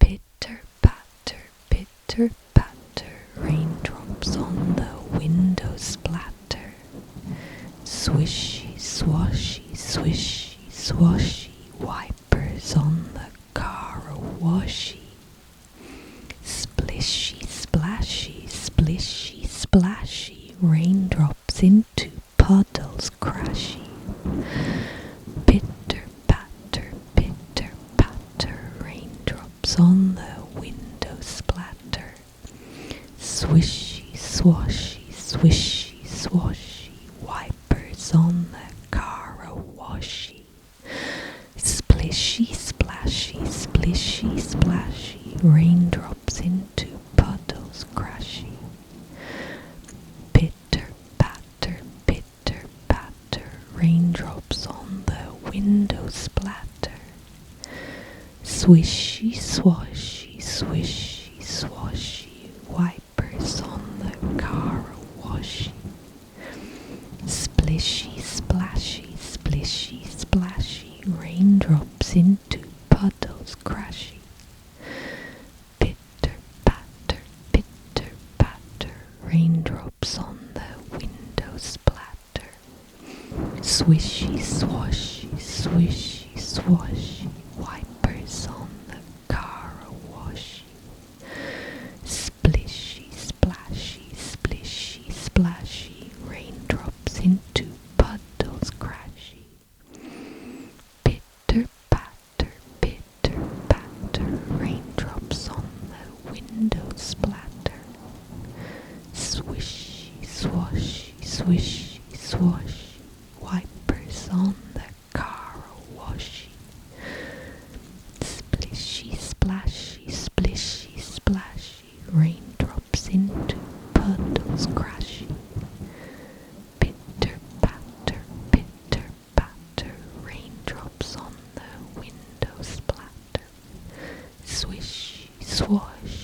Pitter patter, raindrops on the window splatter. Swishy, swashy, swishy, swashy, wipers on the car awashy. Splishy, splashy, splishy, splashy, raindrops into puddles crashy. Pitter patter, raindrops on the window splatter. Swishy, swashy, swishy, swashy, wipers on the car awashy. Splishy, splashy, splishy, splashy, raindrops into puddles crashy. Pitter patter, raindrops on the window splatter. Swishy, swashy, swishy, swashy, wipers on the car awashy. Splishy, splashy, splishy, splashy, raindrops into puddles crashy. Pitter patter, raindrops on the window splatter. Swishy, swashy, swishy, swashy, wipers on the car awashy. Splishy, splashy, splishy, splashy, raindrops into puddles crashy. Pitter patter, raindrops on the window splatter. Swishy, swashy, swishy, swashy, wipers on the car awashy. Splishy, splashy, splishy, splashy, raindrops into puddles crashy. Pitter patter, raindrops on the window splatter. Swishy, swash,